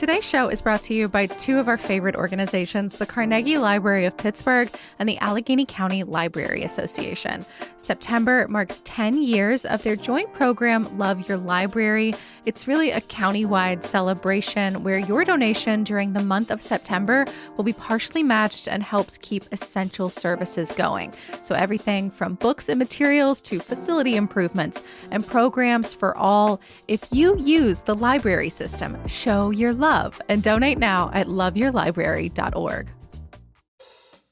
Today's show is brought to you by two of our favorite organizations, the Carnegie Library of Pittsburgh and the Allegheny County Library Association. September marks 10 years of their joint program, Love Your Library. It's really a county-wide celebration where your donation during the month of September will be partially matched and helps keep essential services going. So everything from books and materials to facility improvements and programs for all. If you use the library system, show your love and donate now at loveyourlibrary.org.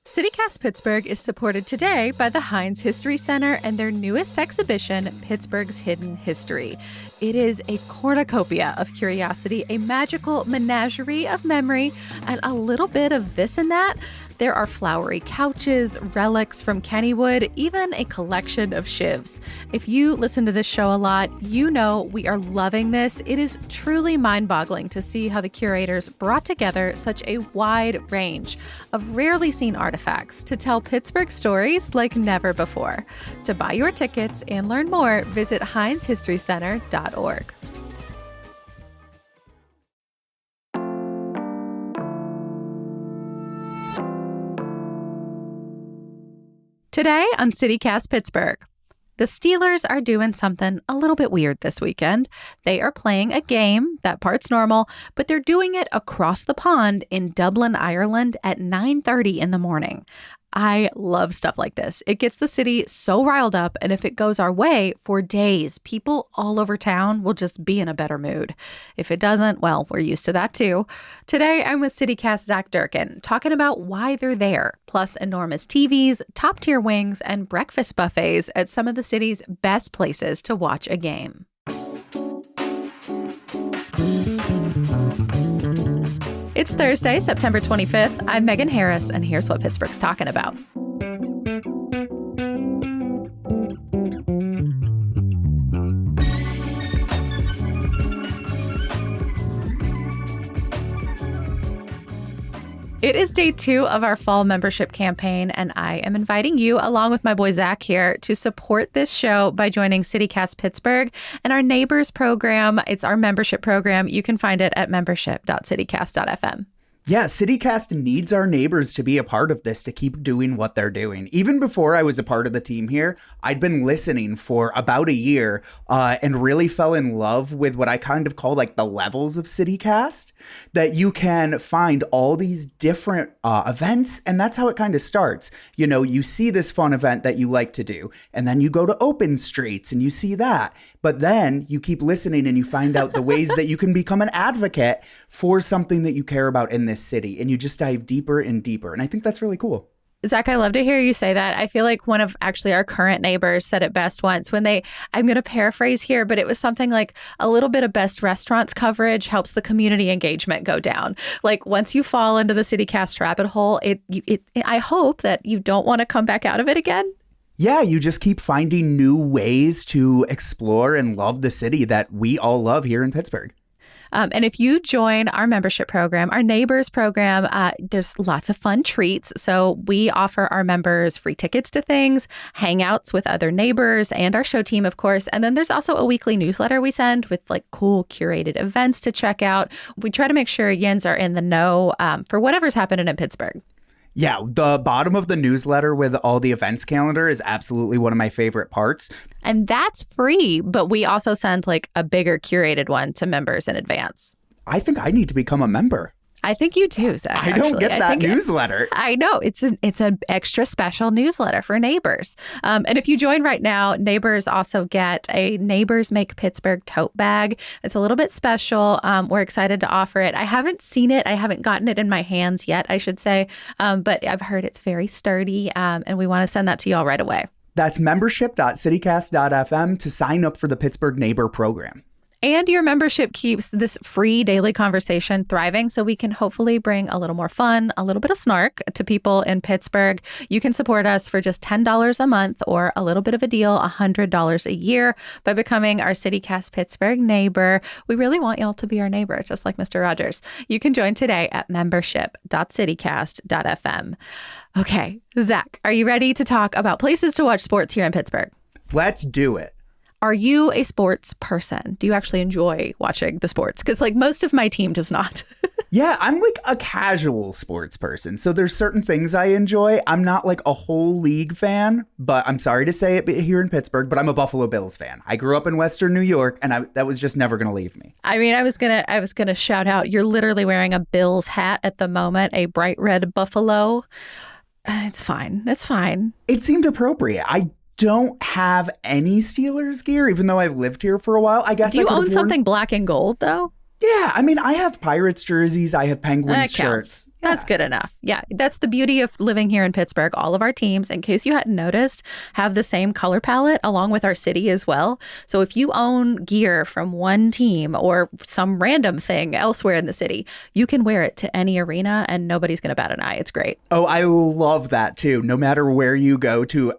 CityCast Pittsburgh is supported today by the Heinz History Center and their newest exhibition, Pittsburgh's Hidden History. It is a cornucopia of curiosity, a magical menagerie of memory, and a little bit of this and that. There are flowery couches, relics from Kennywood, even a collection of shivs. If you listen to this show a lot, you know we are loving this. It is truly mind-boggling to see how the curators brought together such a wide range of rarely seen artifacts to tell Pittsburgh stories like never before. To buy your tickets and learn more, visit HeinzHistoryCenter.org. Today on CityCast Pittsburgh, the Steelers are doing something a little bit weird this weekend. They are playing a game, that part's normal, but they're doing it across the pond in Dublin, Ireland at 9:30 in the morning. I love stuff like this. It gets the city so riled up, and if it goes our way, for days, people all over town will just be in a better mood. If it doesn't, well, we're used to that too. Today, I'm with CityCast Zack Durkin, talking about why they're there, plus enormous TVs, top-tier wings, and breakfast buffets at some of the city's best places to watch a game. It's Thursday, September 25th. I'm Megan Harris, and here's what Pittsburgh's talking about. It is day 2 of our fall membership campaign, and I am inviting you, along with my boy Zack here, to support this show by joining CityCast Pittsburgh and our Neighbors program. It's our membership program. You can find it at membership.citycast.fm. Yeah, CityCast needs our neighbors to be a part of this to keep doing what they're doing. Even before I was a part of the team here, I'd been listening for about a year and really fell in love with what I kind of call like the levels of CityCast, that you can find all these different events. And that's how it kind of starts. You know, you see this fun event that you like to do, and then you go to Open Streets and you see that. But then you keep listening and you find out the ways that you can become an advocate for something that you care about in this city, and you just dive deeper and deeper. And I think that's really cool. Zack, I love to hear you say that. I feel like one of actually our current neighbors said it best once when I'm going to paraphrase here, but it was something like a little bit of best restaurants coverage helps the community engagement go down. Like once you fall into the CityCast rabbit hole, I hope that you don't want to come back out of it again. Yeah, you just keep finding new ways to explore and love the city that we all love here in Pittsburgh. And if you join our membership program, our Neighbors program, there's lots of fun treats. So we offer our members free tickets to things, hangouts with other neighbors, and our show team, of course. And then there's also a weekly newsletter we send with like cool curated events to check out. We try to make sure yins are in the know for whatever's happening in Pittsburgh. Yeah, the bottom of the newsletter with all the events calendar is absolutely one of my favorite parts. And that's free, but we also send like a bigger curated one to members in advance. I think I need to become a member. I think you too, Zack. I don't get that newsletter. I know. It's an extra special newsletter for neighbors. And if you join right now, neighbors also get a Neighbors Make Pittsburgh tote bag. It's a little bit special. We're excited to offer it. I haven't seen it. I haven't gotten it in my hands yet, I should say. But I've heard it's very sturdy, and we want to send that to y'all right away. That's membership.citycast.fm to sign up for the Pittsburgh Neighbor program. And your membership keeps this free daily conversation thriving, so we can hopefully bring a little more fun, a little bit of snark to people in Pittsburgh. You can support us for just $10 a month or a little bit of a deal, $100 a year by becoming our CityCast Pittsburgh neighbor. We really want y'all to be our neighbor, just like Mr. Rogers. You can join today at membership.citycast.fm. Okay, Zack, are you ready to talk about places to watch sports here in Pittsburgh? Let's do it. Are you a sports person? Do you actually enjoy watching the sports? Because like most of my team does not. Yeah, I'm like a casual sports person. So there's certain things I enjoy. I'm not like a whole league fan, but I'm sorry to say it here in Pittsburgh, but I'm a Buffalo Bills fan. I grew up in Western New York, and that was just never going to leave me. I mean, I was gonna shout out. You're literally wearing a Bills hat at the moment, a bright red buffalo. It's fine. It's fine. It seemed appropriate. I don't have any Steelers gear, even though I've lived here for a while. I guess Do you own something black and gold though? Yeah, I mean, I have Pirates jerseys. I have Penguins shirts. Yeah. That's good enough. Yeah, that's the beauty of living here in Pittsburgh. All of our teams, in case you hadn't noticed, have the same color palette along with our city as well. So if you own gear from one team or some random thing elsewhere in the city, you can wear it to any arena and nobody's going to bat an eye. It's great. Oh, I love that too. No matter where you go to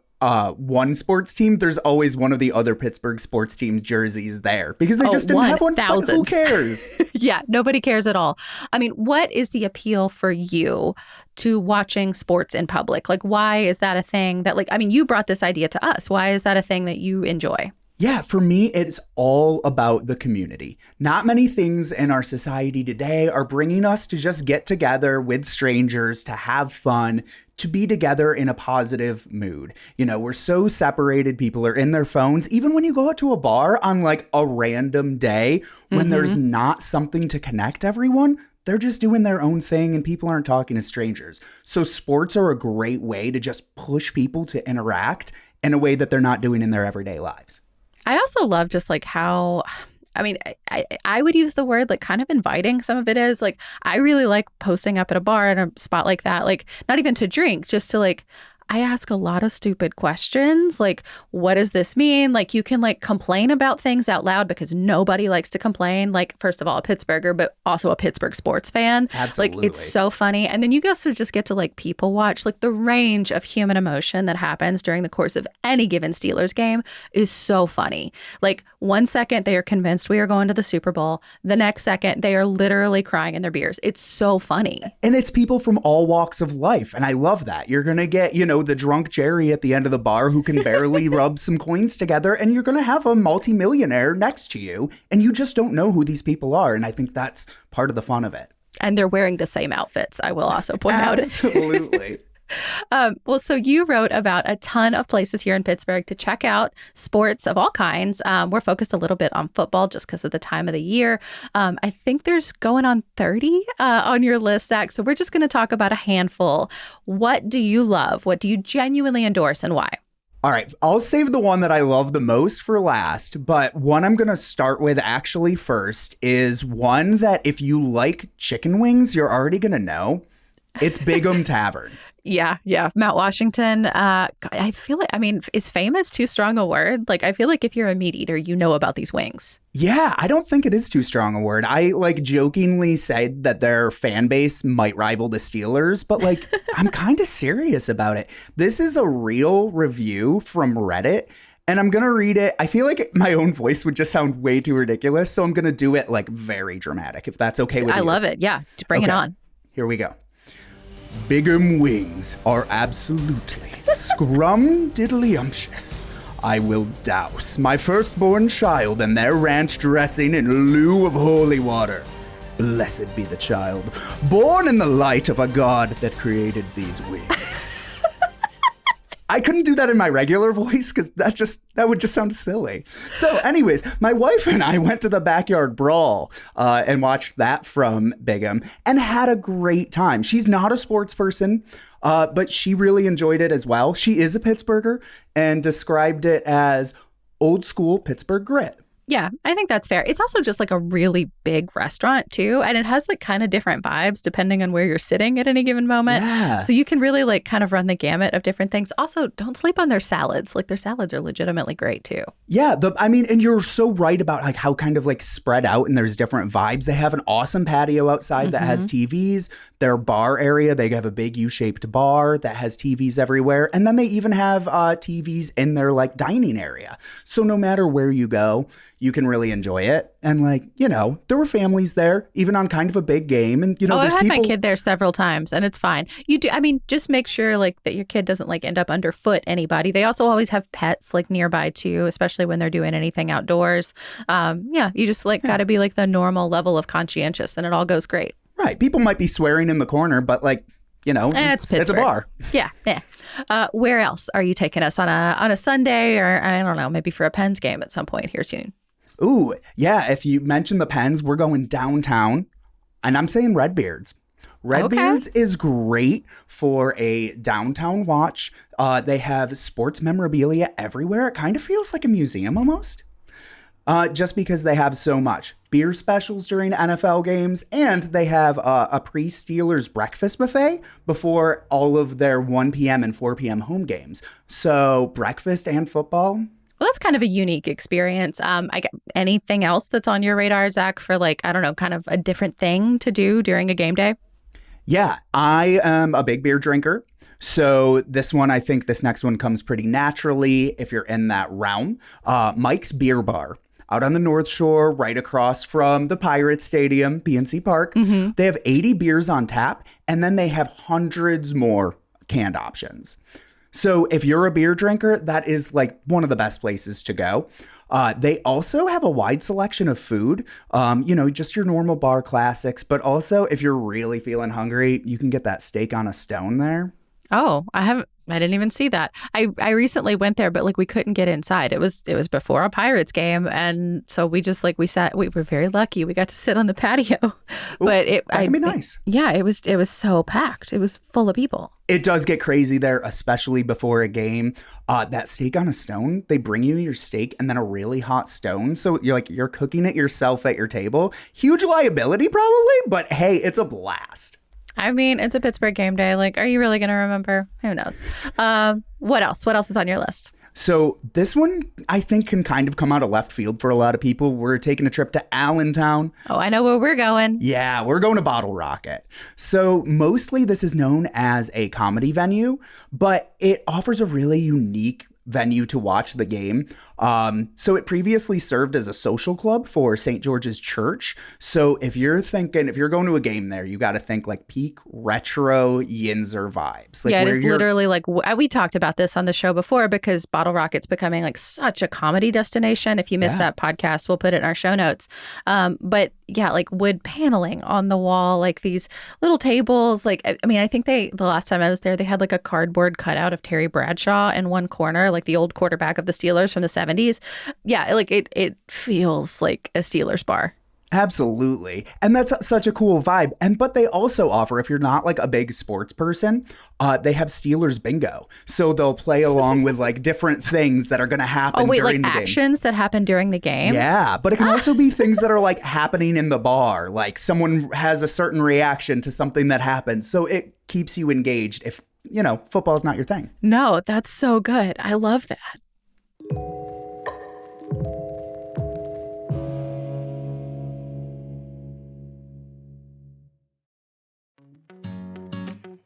one sports team, there's always one of the other Pittsburgh sports teams jerseys there because they just didn't have one. Who cares? Yeah, nobody cares at all. I mean, what is the appeal for you to watching sports in public? Like, why is that a thing that, like, I mean, you brought this idea to us. Why is that a thing that you enjoy? Yeah, for me, it's all about the community. Not many things in our society today are bringing us to just get together with strangers, to have fun, to be together in a positive mood. You know, we're so separated. People are in their phones. Even when you go out to a bar on like a random day when there's not something to connect everyone, they're just doing their own thing and people aren't talking to strangers. So sports are a great way to just push people to interact in a way that they're not doing in their everyday lives. I also love just like how, I mean, I would use the word like kind of inviting. Some of it is like, I really like posting up at a bar in a spot like that, like not even to drink, just to like, I ask a lot of stupid questions. Like, what does this mean? Like, you can like complain about things out loud because nobody likes to complain. Like, first of all, a Pittsburgher, but also a Pittsburgh sports fan. Absolutely. Like, it's so funny. And then you also just get to like people watch. Like, the range of human emotion that happens during the course of any given Steelers game is so funny. Like, one second they are convinced we are going to the Super Bowl. The next second they are literally crying in their beers. It's so funny. And it's people from all walks of life. And I love that. You're going to get, you know, the drunk Jerry at the end of the bar who can barely rub some coins together, and you're going to have a multimillionaire next to you, and you just don't know who these people are. And I think that's part of the fun of it. And they're wearing the same outfits, I will also point out. Absolutely. Well, so you wrote about a ton of places here in Pittsburgh to check out sports of all kinds. We're focused a little bit on football just because of the time of the year. I think there's going on 30 on your list, Zach. So we're just going to talk about a handful. What do you love? What do you genuinely endorse and why? All right, I'll save the one that I love the most for last, but one I'm going to start with actually first is one that if you like chicken wings, you're already going to know. It's Bigham Tavern. Yeah. Mount Washington. I feel like, I mean, is famous too strong a word? Like, I feel like if you're a meat eater, you know about these wings. Yeah, I don't think it is too strong a word. I like jokingly said that their fan base might rival the Steelers, but like, I'm kind of serious about it. This is a real review from Reddit. And I'm going to read it. I feel like my own voice would just sound way too ridiculous. So I'm going to do it like very dramatic, if that's okay with you. I love it. Yeah. Bring it on. Here we go. Bigham wings are absolutely scrum-diddly-umptious. I will douse my firstborn child in their ranch dressing in lieu of holy water. Blessed be the child, born in the light of a God that created these wings. I couldn't do that in my regular voice because that would just sound silly. So anyways, my wife and I went to the Backyard Brawl and watched that from Bigham and had a great time. She's not a sports person, but she really enjoyed it as well. She is a Pittsburgher and described it as old school Pittsburgh grit. Yeah, I think that's fair. It's also just like a really big restaurant too. And it has like kind of different vibes depending on where you're sitting at any given moment. Yeah. So you can really like kind of run the gamut of different things. Also, don't sleep on their salads. Like their salads are legitimately great too. Yeah, and you're so right about like how kind of like spread out and there's different vibes. They have an awesome patio outside that has TVs. Their bar area, they have a big U-shaped bar that has TVs everywhere. And then they even have TVs in their like dining area. So no matter where you go, you can really enjoy it. And like, you know, there were families there, even on kind of a big game. And, you know, I've there's had people... my kid there several times and it's fine. You do, I mean, just make sure like that your kid doesn't like end up underfoot anybody. They also always have pets like nearby too, especially when they're doing anything outdoors. You just like got to be like the normal level of conscientious and it all goes great. Right. People might be swearing in the corner, but like, you know, it's a bar. Yeah. Where else are you taking us on a Sunday or I don't know, maybe for a Pens game at some point here soon? Ooh, yeah. If you mention the Pens, we're going downtown, and I'm saying Redbeards. Redbeards is great for a downtown watch. They have sports memorabilia everywhere. It kind of feels like a museum almost. Just because they have so much. Beer specials during NFL games, and they have a pre-Steelers breakfast buffet before all of their 1 p.m. and 4 p.m. home games. So breakfast and football. Well, that's kind of a unique experience. Anything else that's on your radar, Zach, for like, I don't know, kind of a different thing to do during a game day? Yeah, I am a big beer drinker. So this next one comes pretty naturally if you're in that realm. Mike's Beer Bar. Out on the North Shore, right across from the Pirates Stadium, PNC Park. Mm-hmm. They have 80 beers on tap, and then they have hundreds more canned options. So if you're a beer drinker, that is like one of the best places to go. They also have a wide selection of food, just your normal bar classics. But also, if you're really feeling hungry, you can get that steak on a stone there. Oh, I didn't even see that. I recently went there, but like we couldn't get inside. It was before a Pirates game, and so we just like we were very lucky. We got to sit on the patio. But that can be nice. It was so packed. It was full of people. It does get crazy there, especially before a game. That steak on a stone, they bring you your steak and then a really hot stone. So you're cooking it yourself at your table. Huge liability probably, but hey, it's a blast. I mean, it's a Pittsburgh game day. Like, are you really going to remember? Who knows? What else? What else is on your list? So this one, I think, can kind of come out of left field for a lot of people. We're taking a trip to Allentown. Oh, I know where we're going. Yeah, we're going to Bottle Rocket. So mostly this is known as a comedy venue, but it offers a really unique venue to watch the game. So it previously served as a social club for St. George's Church. So if you're going to a game there, you got to think like peak retro Yinzer vibes. Like it is literally like, we talked about this on the show before because Bottle Rocket's becoming like such a comedy destination. If you missed that podcast, we'll put it in our show notes. But yeah, like wood paneling on the wall, like these little tables. Like, I mean, I think the last time I was there, they had like a cardboard cutout of Terry Bradshaw in one corner, like the old quarterback of the Steelers from the 70s. Yeah, like it feels like a Steelers bar. Absolutely. And that's such a cool vibe. But they also offer, if you're not like a big sports person, they have Steelers bingo. So they'll play along with like different things that are going to happen during the game. Actions that happen during the game? Yeah, but it can also be things that are like happening in the bar. Like someone has a certain reaction to something that happens. So it keeps you engaged if, football's not your thing. No, that's so good. I love that.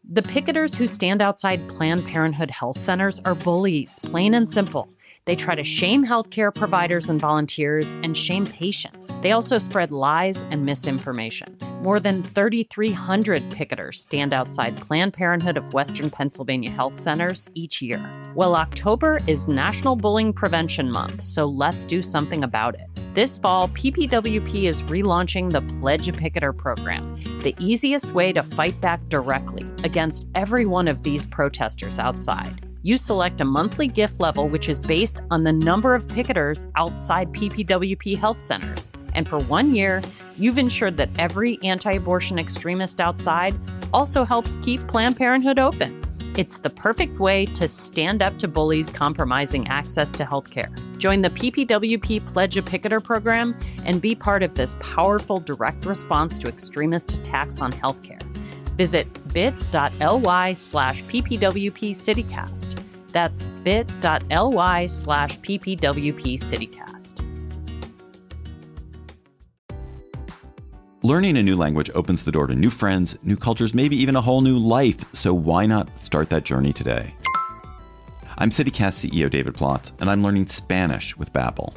The picketers who stand outside Planned Parenthood health centers are bullies, plain and simple. They try to shame healthcare providers and volunteers and shame patients. They also spread lies and misinformation. More than 3,300 picketers stand outside Planned Parenthood of Western Pennsylvania health centers each year. Well, October is National Bullying Prevention Month, so let's do something about it. This fall, PPWP is relaunching the Pledge a Picketer program, the easiest way to fight back directly against every one of these protesters outside. You select a monthly gift level, which is based on the number of picketers outside PPWP health centers. And for 1 year, you've ensured that every anti-abortion extremist outside also helps keep Planned Parenthood open. It's the perfect way to stand up to bullies compromising access to healthcare. Join the PPWP Pledge a Picketer program and be part of this powerful direct response to extremist attacks on healthcare. Visit bit.ly/PPWPCitycast. That's bit.ly/PPWPCitycast. Learning a new language opens the door to new friends, new cultures, maybe even a whole new life. So why not start that journey today? I'm CityCast CEO David Plotz, and I'm learning Spanish with Babbel.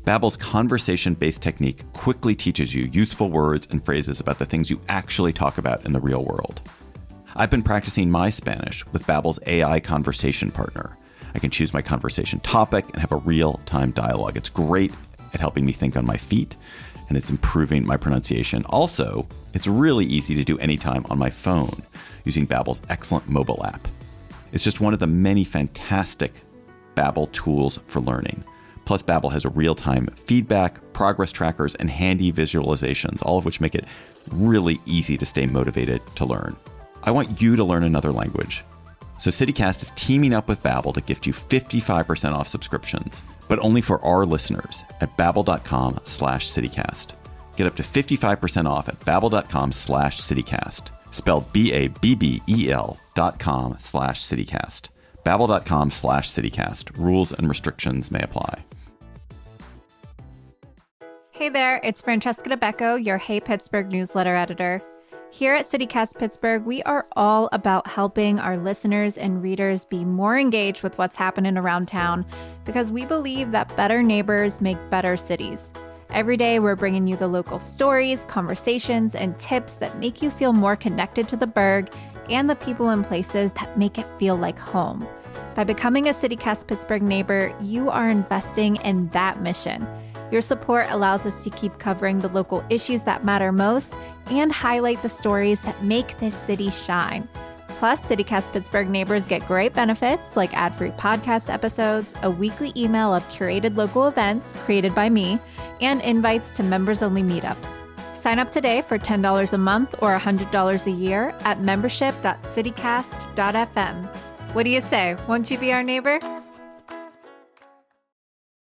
Babbel's conversation-based technique quickly teaches you useful words and phrases about the things you actually talk about in the real world. I've been practicing my Spanish with Babbel's AI conversation partner. I can choose my conversation topic and have a real-time dialogue. It's great at helping me think on my feet, and it's improving my pronunciation. Also, it's really easy to do anytime on my phone using Babbel's excellent mobile app. It's just one of the many fantastic Babbel tools for learning. Plus, Babbel has a real-time feedback, progress trackers, and handy visualizations, all of which make it really easy to stay motivated to learn. I want you to learn another language. So CityCast is teaming up with Babbel to gift you 55% off subscriptions, but only for our listeners at babbel.com/citycast. Get up to 55% off at babbel.com/citycast. Spelled BABBEL.com/citycast. Babbel.com/citycast. Rules and restrictions may apply. Hey there, it's Francesca DeBecco, your Hey Pittsburgh newsletter editor. Here at CityCast Pittsburgh, we are all about helping our listeners and readers be more engaged with what's happening around town because we believe that better neighbors make better cities. Every day, we're bringing you the local stories, conversations, and tips that make you feel more connected to the burg and the people and places that make it feel like home. By becoming a CityCast Pittsburgh neighbor, you are investing in that mission. Your support allows us to keep covering the local issues that matter most and highlight the stories that make this city shine. Plus, CityCast Pittsburgh neighbors get great benefits like ad-free podcast episodes, a weekly email of curated local events created by me, and invites to members-only meetups. Sign up today for $10 a month or $100 a year at membership.citycast.fm. What do you say? Won't you be our neighbor?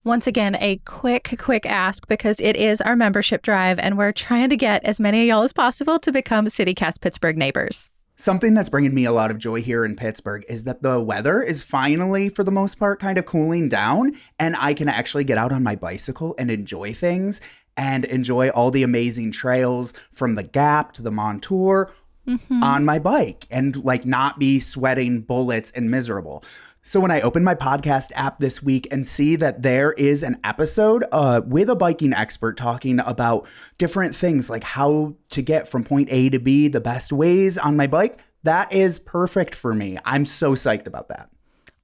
Once again, a quick ask because it is our membership drive and we're trying to get as many of y'all as possible to become CityCast Pittsburgh neighbors. Something that's bringing me a lot of joy here in Pittsburgh is that the weather is finally, for the most part, kind of cooling down, and I can actually get out on my bicycle and enjoy things and enjoy all the amazing trails from the Gap to the Montour on my bike and like not be sweating bullets and miserable. So when I open my podcast app this week and see that there is an episode with a biking expert talking about different things like how to get from point A to B the best ways on my bike, that is perfect for me. I'm so psyched about that.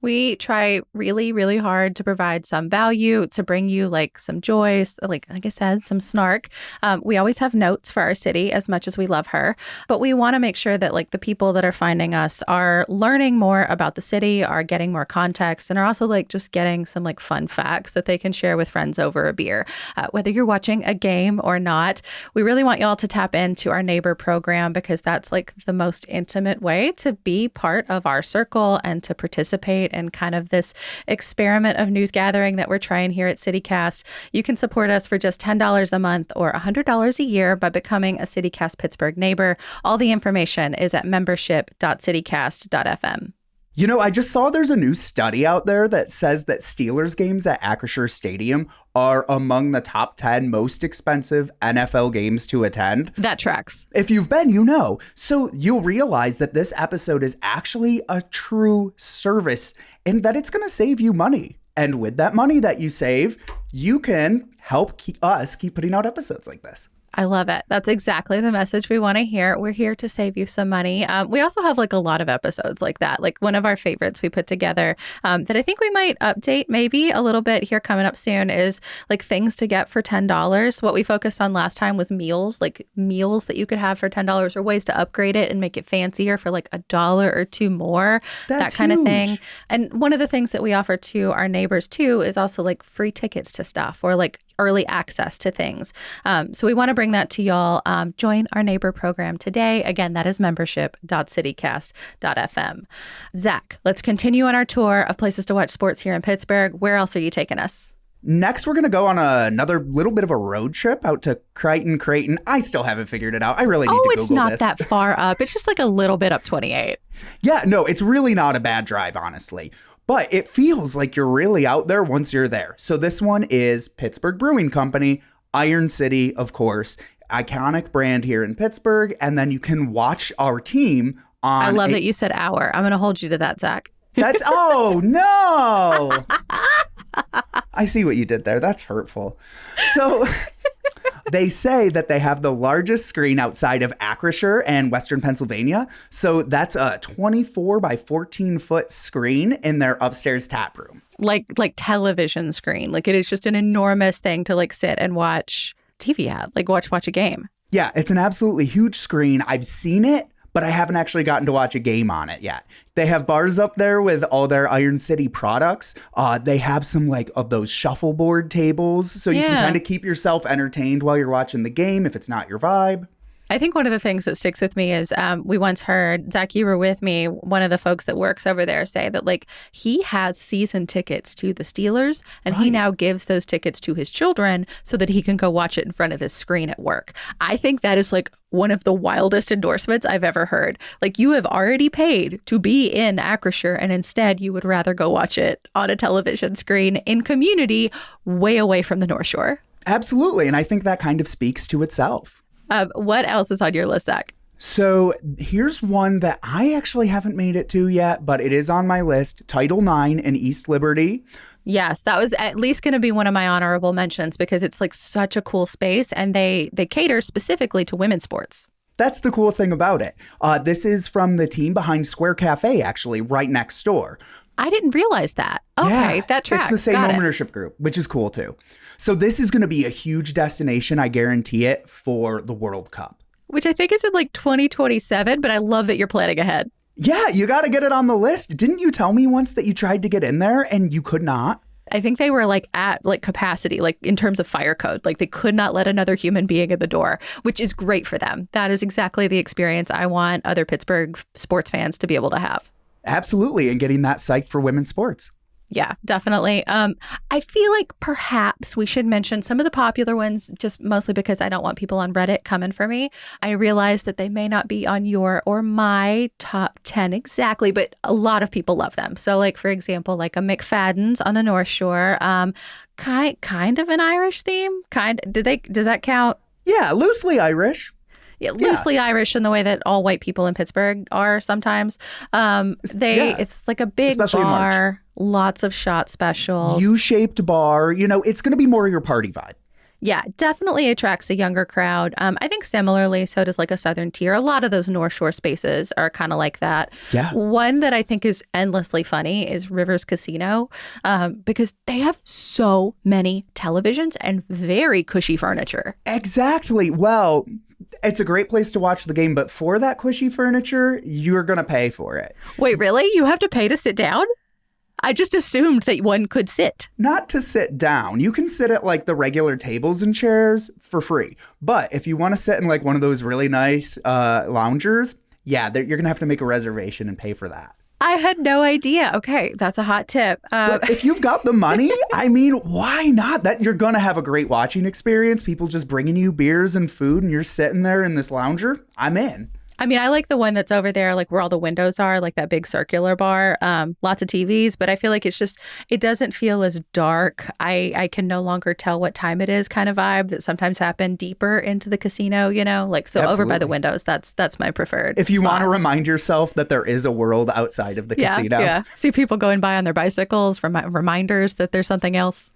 We try really hard to provide some value, to bring you like some joy, like I said, some snark. We always have notes for our city as much as we love her, but we want to make sure that like the people that are finding us are learning more about the city, are getting more context, and are also like just getting some like fun facts that they can share with friends over a beer. Whether you're watching a game or not, we really want y'all to tap into our neighbor program because that's like the most intimate way to be part of our circle and to participate and kind of this experiment of news gathering that we're trying here at CityCast. You can support us for just $10 a month or $100 a year by becoming a CityCast Pittsburgh neighbor. All the information is at membership.citycast.fm. You know, I just saw there's a new study out there that says that Steelers games at Acrisure Stadium are among the top 10 most expensive NFL games to attend. That tracks. If you've been, you know. So you'll realize that this episode is actually a true service and that it's going to save you money. And with that money that you save, you can help keep putting out episodes like this. I love it. That's exactly the message we want to hear. We're here to save you some money. We also have like a lot of episodes like that. Like one of our favorites we put together that I think we might update maybe a little bit here coming up soon is like things to get for $10. What we focused on last time was meals, like meals that you could have for $10 or ways to upgrade it and make it fancier for like $1 or $2 more, that kind of thing. And one of the things that we offer to our neighbors too is also like free tickets to stuff or like early access to things. So we want to bring that to y'all. Join our neighbor program today. Again, that is membership.citycast.fm. Zack, let's continue on our tour of places to watch sports here in Pittsburgh. Where else are you taking us? Next, we're going to go on another little bit of a road trip out to Creighton. I still haven't figured it out. I really need to Google this. Oh, it's not that far up. It's just like a little bit up 28. Yeah, no, it's really not a bad drive, honestly. But it feels like you're really out there once you're there. So this one is Pittsburgh Brewing Company, Iron City, of course, iconic brand here in Pittsburgh. And then you can watch our team on. I love that you said our. I'm going to hold you to that, Zack. That's, oh, no. I see what you did there. That's hurtful. So they say that they have the largest screen outside of Acrisure and Western Pennsylvania. So that's a 24 by 14 foot screen in their upstairs tap room. Like television screen. Like it is just an enormous thing to like sit and watch TV at, like watch a game. Yeah, it's an absolutely huge screen. I've seen it, but I haven't actually gotten to watch a game on it yet. They have bars up there with all their Iron City products. They have some like of those shuffleboard tables, so you can kind of keep yourself entertained while you're watching the game if it's not your vibe. I think one of the things that sticks with me is we once heard, Zack, you were with me, one of the folks that works over there say that like he has season tickets to the Steelers and he now gives those tickets to his children so that he can go watch it in front of his screen at work. I think that is like one of the wildest endorsements I've ever heard. Like you have already paid to be in Acrisure and instead you would rather go watch it on a television screen in community way away from the North Shore. Absolutely. And I think that kind of speaks to itself. What else is on your list, Zack? So here's one that I actually haven't made it to yet, but it is on my list. Title IX in East Liberty. Yes, that was at least going to be one of my honorable mentions because it's like such a cool space and they cater specifically to women's sports. That's the cool thing about it. This is from the team behind Square Cafe, actually, right next door. I didn't realize that. Okay, yeah, that tracks. It's the same Got ownership group, which is cool too. So this is going to be a huge destination, I guarantee it, for the World Cup. Which I think is in like 2027, but I love that you're planning ahead. Yeah, you got to get it on the list. Didn't you tell me once that you tried to get in there and you could not? I think they were like at like capacity, like in terms of fire code, like they could not let another human being in the door, which is great for them. That is exactly the experience I want other Pittsburgh sports fans to be able to have. Absolutely. And getting that psyched for women's sports. Yeah, definitely. I feel like perhaps we should mention some of the popular ones, just mostly because I don't want people on Reddit coming for me. I realize that they may not be on your or my top 10 exactly, but a lot of people love them. So like, for example, like a McFadden's on the North Shore, kind of an Irish theme. Does that count? Yeah, loosely Irish. Yeah, loosely Irish in the way that all white people in Pittsburgh are sometimes. It's like a big especially bar, lots of shot specials. U-shaped bar. You know, it's going to be more your party vibe. Yeah, definitely attracts a younger crowd. I think similarly, so does like a Southern Tier. A lot of those North Shore spaces are kind of like that. Yeah. One that I think is endlessly funny is Rivers Casino because they have so many televisions and very cushy furniture. Exactly. Well, it's a great place to watch the game, but for that cushy furniture, you're going to pay for it. Wait, really? You have to pay to sit down? I just assumed that one could sit. Not to sit down. You can sit at like the regular tables and chairs for free. But if you want to sit in like one of those really nice loungers, you're going to have to make a reservation and pay for that. I had no idea. Okay, that's a hot tip. But if you've got the money, I mean, why not? That you're going to have a great watching experience. People just bringing you beers and food and you're sitting there in this lounger. I'm in. I mean, I like the one that's over there, like where all the windows are, like that big circular bar, lots of TVs, but I feel like it doesn't feel as dark. I can no longer tell what time it is kind of vibe that sometimes happen deeper into the casino, you know, like so Absolutely. Over by the windows. That's my preferred If you spot. want to remind yourself that there is a world outside of the casino. Yeah. See people going by on their bicycles for reminders that there's something else.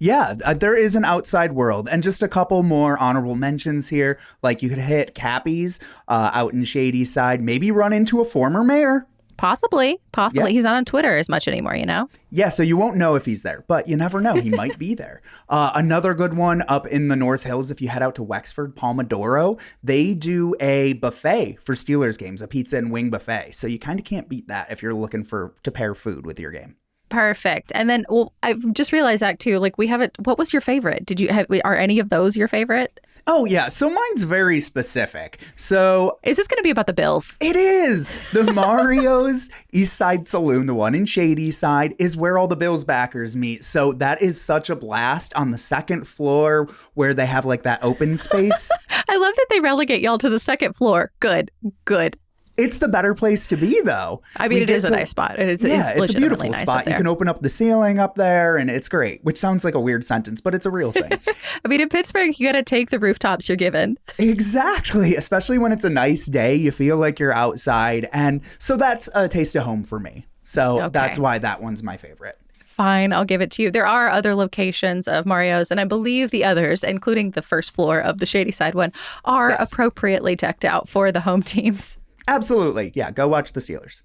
Yeah, there is an outside world. And just a couple more honorable mentions here. Like you could hit Cappy's out in Shady Side, maybe run into a former mayor. Possibly. Yeah. He's not on Twitter as much anymore, you know? Yeah, so you won't know if he's there, but you never know. He might be there. Another good one up in the North Hills, if you head out to Wexford, Pomodoro, they do a buffet for Steelers games, a pizza and wing buffet. So you kind of can't beat that if you're looking to pair food with your game. Perfect. And then, well, I've just realized that too. Like what was your favorite? Are any of those your favorite? Oh, yeah. So mine's very specific. So is this going to be about the Bills? It is. The Mario's East Side Saloon, the one in Shady Side, is where all the Bills backers meet. So that is such a blast on the second floor where they have like that open space. I love that they relegate y'all to the second floor. Good. It's the better place to be, though. I mean, it is a nice spot. It's a beautiful nice spot. You can open up the ceiling up there, and it's great, which sounds like a weird sentence, but it's a real thing. I mean, in Pittsburgh, you got to take the rooftops you're given. Exactly. Especially when it's a nice day. You feel like you're outside. And so that's a taste of home for me. So That's why that one's my favorite. Fine, I'll give it to you. There are other locations of Mario's, and I believe the others, including the first floor of the Shady Side one, are appropriately decked out for the home teams. Absolutely. Yeah, go watch the Steelers.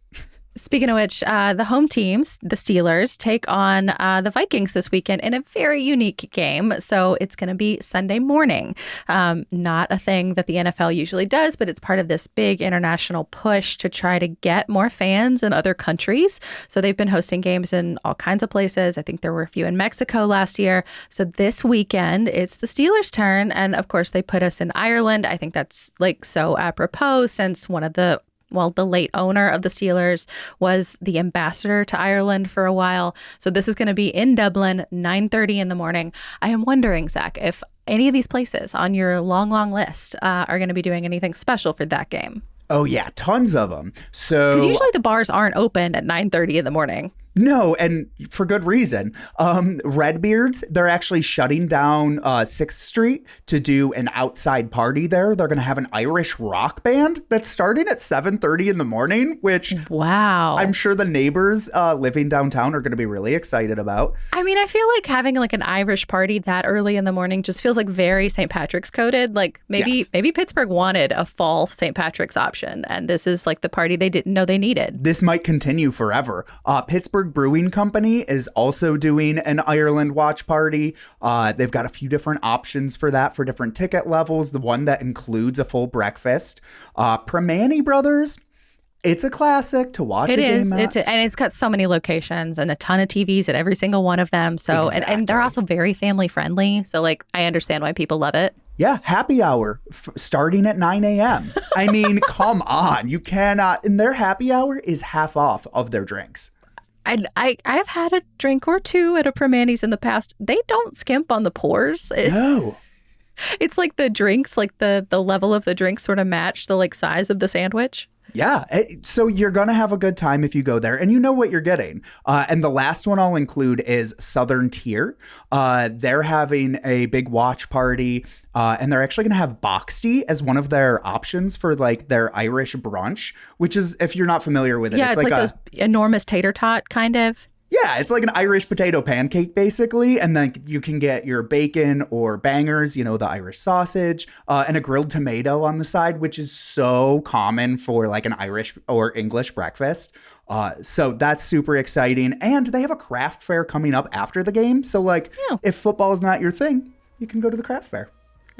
Speaking of which, the home teams, the Steelers, take on the Vikings this weekend in a very unique game. So it's going to be Sunday morning. Not a thing that the NFL usually does, but it's part of this big international push to try to get more fans in other countries. So they've been hosting games in all kinds of places. I think there were a few in Mexico last year. So this weekend, it's the Steelers' turn. And of course, they put us in Ireland. I think that's like so apropos since one of the late owner of the Steelers was the ambassador to Ireland for a while. So this is going to be in Dublin, 9:30 in the morning. I am wondering, Zach, if any of these places on your long, long list are going to be doing anything special for that game. Oh, yeah, tons of them. So because usually the bars aren't open at 9:30 in the morning. No, and for good reason. Redbeards, they're actually shutting down 6th Street to do an outside party there. They're going to have an Irish rock band that's starting at 7:30 in the morning, which wow, I'm sure the neighbors living downtown are going to be really excited about. I mean, I feel like having like an Irish party that early in the morning just feels like very St. Patrick's coded. Like maybe Pittsburgh wanted a fall St. Patrick's option, and this is like the party they didn't know they needed. This might continue forever. Pittsburgh Brewing Company is also doing an Ireland watch party. They've got a few different options for that for different ticket levels. The one that includes a full breakfast. Primanti Brothers, it's a classic to watch. It is. Game And it's got so many locations and a ton of TVs at every single one of them. So exactly. and they're also very family friendly. So like I understand why people love it. Yeah, happy hour starting at 9 a.m. I mean, come on. You cannot. And their happy hour is half off of their drinks. I've had a drink or two at a Primanti's in the past. They don't skimp on the pours. No. It's like the drinks, like the level of the drink sort of match the like size of the sandwich. Yeah. So you're going to have a good time if you go there and you know what you're getting. And the last one I'll include is Southern Tier. They're having a big watch party and they're actually going to have box tea as one of their options for like their Irish brunch, which is, if you're not familiar with it, it's like those enormous tater tot kind of. Yeah, it's like an Irish potato pancake, basically. And then you can get your bacon or bangers, you know, the Irish sausage, and a grilled tomato on the side, which is so common for like an Irish or English breakfast. So that's super exciting. And they have a craft fair coming up after the game. So like if football is not your thing, you can go to the craft fair.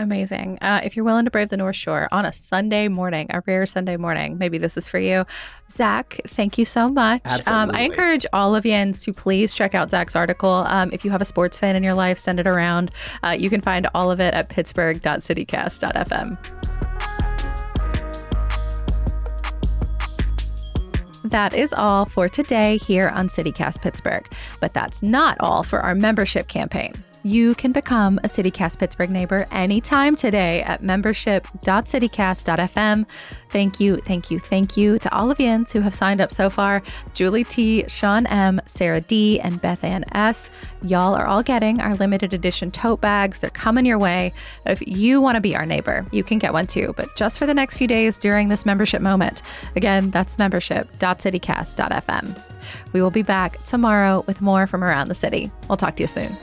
Amazing. If you're willing to brave the North Shore on a Sunday morning, a rare Sunday morning, maybe this is for you. Zach, thank you so much. Absolutely. I encourage all of you to please check out Zach's article. If you have a sports fan in your life, send it around. You can find all of it at pittsburgh.citycast.fm. That is all for today here on CityCast Pittsburgh. But that's not all for our membership campaign. You can become a CityCast Pittsburgh neighbor anytime today at membership.citycast.fm. Thank you to all of you who have signed up so far. Julie T, Sean M, Sarah D, and Beth Ann S. Y'all are all getting our limited edition tote bags. They're coming your way. If you want to be our neighbor, you can get one too, but just for the next few days during this membership moment. Again, that's membership.citycast.fm. We will be back tomorrow with more from around the city. We'll talk to you soon.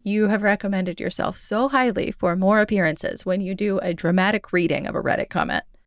You have recommended yourself so highly for more appearances when you do a dramatic reading of a Reddit comment.